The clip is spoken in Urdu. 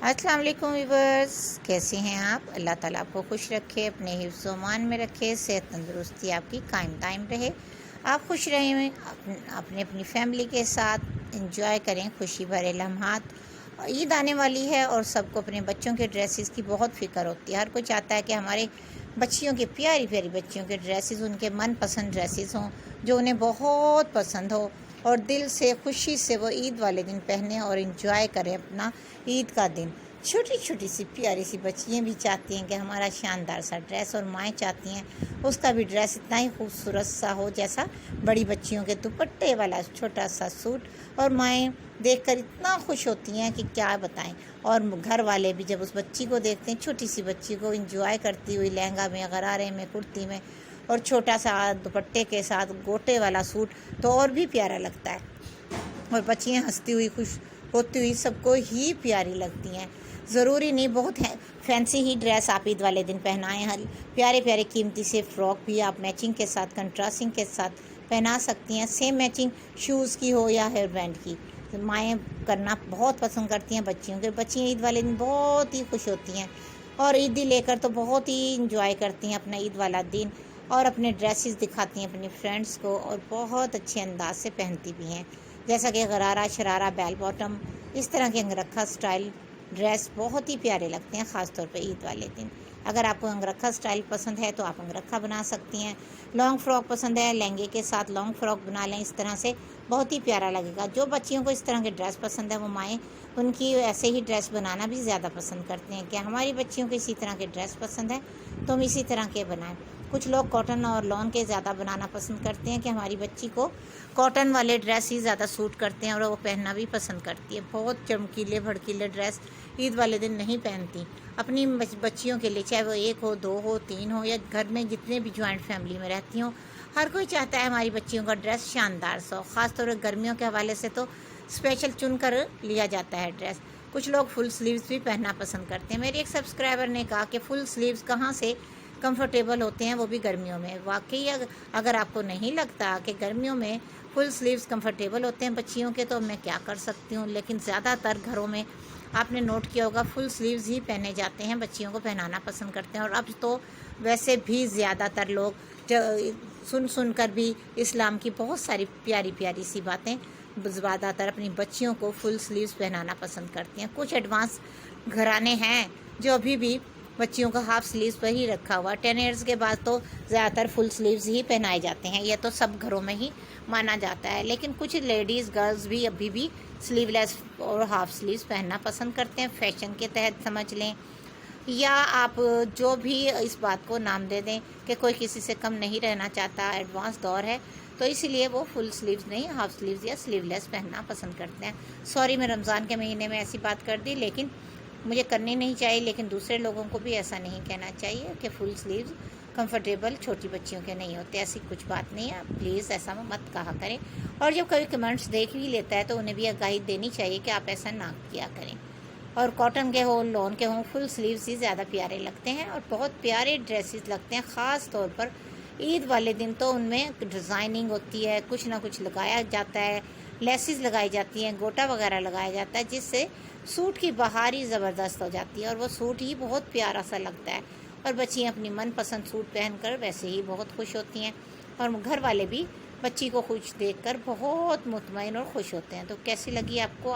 السلام علیکم ویورز، کیسے ہیں آپ؟ اللہ تعالیٰ آپ کو خوش رکھے، اپنے حفظ و امان میں رکھے، صحت تندرستی آپ کی قائم دائم رہے، آپ خوش رہیں، اپنی فیملی کے ساتھ انجوائے کریں خوشی بھرے لمحات۔ عید آنے والی ہے اور سب کو اپنے بچوں کے ڈریسز کی بہت فکر ہوتی ہے۔ ہر کوئی چاہتا ہے کہ ہمارے بچیوں کے پیاری پیاری بچیوں کے ڈریسز ان کے من پسند ڈریسز ہوں، جو انہیں بہت پسند ہو، اور دل سے خوشی سے وہ عید والے دن پہنیں اور انجوائے کریں اپنا عید کا دن۔ چھوٹی چھوٹی سی پیاری سی بچیاں بھی چاہتی ہیں کہ ہمارا شاندار سا ڈریس، اور مائیں چاہتی ہیں اس کا بھی ڈریس اتنا ہی خوبصورت سا ہو جیسا بڑی بچیوں کے دوپٹے والا چھوٹا سا سوٹ، اور مائیں دیکھ کر اتنا خوش ہوتی ہیں کہ کیا بتائیں۔ اور گھر والے بھی جب اس بچی کو دیکھتے ہیں، چھوٹی سی بچی کو انجوائے کرتی ہوئی لہنگا میں، غرارے میں، کرتی میں، اور چھوٹا سا دوپٹے کے ساتھ گوٹے والا سوٹ، تو اور بھی پیارا لگتا ہے، اور بچیاں ہنستی ہوئی خوش ہوتی ہوئی سب کو ہی پیاری لگتی ہیں۔ ضروری نہیں بہت فینسی ہی ڈریس آپ عید والے دن پہنائیں، پیارے پیارے قیمتی سے فراک بھی آپ میچنگ کے ساتھ، کنٹراسٹنگ کے ساتھ پہنا سکتی ہیں، سیم میچنگ شوز کی ہو یا ہیئر بینڈ کی۔ مائیں کرنا بہت پسند کرتی ہیں بچیوں کے، بچیاں عید والے دن بہت ہی خوش ہوتی ہیں، اور عیدی لے کر تو بہت ہی انجوائے کرتی ہیں اپنا عید والا دن، اور اپنے ڈریسز دکھاتی ہیں اپنی فرینڈس کو، اور بہت اچھے انداز سے پہنتی بھی ہیں، جیسا کہ غرارہ، شرارہ، بیل باٹم، اس طرح کے انگرکھا سٹائل ڈریس بہت ہی پیارے لگتے ہیں، خاص طور پہ عید والے دن۔ اگر آپ کو انگرکھا سٹائل پسند ہے تو آپ انگرکھا بنا سکتی ہیں، لانگ فراک پسند ہے، لہنگے کے ساتھ لانگ فراک بنا لیں، اس طرح سے بہت ہی پیارا لگے گا۔ جو بچیوں کو اس طرح کے ڈریس پسند ہے، وہ مائیں ان کی ایسے ہی ڈریس بنانا بھی زیادہ پسند کرتے ہیں کہ ہماری بچیوں کو اسی طرح کے ڈریس پسند ہے تو ہم اسی طرح کے بنائیں۔ کچھ لوگ کاٹن اور لون کے زیادہ بنانا پسند کرتے ہیں کہ ہماری بچی کو کاٹن والے ڈریس ہی زیادہ سوٹ کرتے ہیں، اور وہ پہننا بھی پسند کرتی ہے۔ بہت چمکیلے بھڑکیلے ڈریس عید والے دن نہیں پہنتی اپنی بچیوں کے لیے، چاہے وہ 1 ہو، 2 ہو، 3 ہو، یا گھر میں جتنے بھی جوائنٹ فیملی میں رہتی ہوں، ہر کوئی چاہتا ہے ہماری بچیوں کا ڈریس شاندار سا ہو۔ خاص طور پر گرمیوں کے حوالے سے تو اسپیشل چن کر لیا جاتا ہے ڈریس۔ کچھ لوگ فل سلیوز بھی پہننا پسند کرتے ہیں۔ میری ایک سبسکرائبر نے کہا کہ فل سلیوز کہاں سے کمفرٹیبل ہوتے ہیں، وہ بھی گرمیوں میں۔ واقعی اگر آپ کو نہیں لگتا کہ گرمیوں میں فل سلیوز کمفرٹیبل ہوتے ہیں بچیوں کے، تو میں کیا کر سکتی ہوں، لیکن زیادہ تر گھروں میں آپ نے نوٹ کیا ہوگا فل سلیوز ہی پہنے جاتے ہیں، بچیوں کو پہنانا پسند کرتے ہیں۔ اور اب تو ویسے بھی زیادہ تر لوگ سن کر بھی اسلام کی بہت ساری پیاری پیاری سی باتیں زیادہ تر اپنی بچیوں کو فل سلیوز پہنانا پسند کرتی ہیں۔ کچھ ایڈوانس گھرانے ہیں جو ابھی بھی بچیوں کا ہاف سلیوز پر ہی رکھا ہوا۔ 10 ایئرز کے بعد تو زیادہ تر فل سلیوز ہی پہنائے جاتے ہیں، یہ تو سب گھروں میں ہی مانا جاتا ہے، لیکن کچھ لیڈیز گرلز بھی ابھی بھی سلیو لیس اور ہاف سلیوز پہننا پسند کرتے ہیں، فیشن کے تحت سمجھ لیں، یا آپ جو بھی اس بات کو نام دے دیں کہ کوئی کسی سے کم نہیں رہنا چاہتا، ایڈوانس دور ہے، تو اسی لیے وہ فل سلیوز نہیں، ہاف سلیوز یا سلیو لیس پہننا پسند کرتے ہیں۔ سوری، میں رمضان کے مہینے میں ایسی بات کر دی، لیکن مجھے کرنی نہیں چاہیے، لیکن دوسرے لوگوں کو بھی ایسا نہیں کہنا چاہیے کہ فل سلیوز کمفرٹیبل چھوٹی بچیوں کے نہیں ہوتے، ایسی کچھ بات نہیں ہے، پلیز ایسا مت کہا کریں۔ اور جب کوئی کمنٹس دیکھ بھی لیتا ہے تو انہیں بھی آگاہی دینی چاہیے کہ آپ ایسا نہ کیا کریں۔ اور کاٹن کے ہوں، لون کے ہوں، فل سلیوز ہی زیادہ پیارے لگتے ہیں، اور بہت پیارے ڈریسز لگتے ہیں، خاص طور پر عید والے دن تو ان میں ڈیزائننگ ہوتی ہے، کچھ نہ کچھ لگایا جاتا ہے، لیسز لگائی جاتی ہیں، گوٹا وغیرہ لگایا جاتا ہے، جس سے سوٹ کی بہار ہی زبردست ہو جاتی ہے، اور وہ سوٹ ہی بہت پیارا سا لگتا ہے، اور بچیاں اپنی من پسند سوٹ پہن کر ویسے ہی بہت خوش ہوتی ہیں، اور گھر والے بھی بچی کو خوش دیکھ کر بہت مطمئن اور خوش ہوتے ہیں۔ تو کیسی لگی آپ کو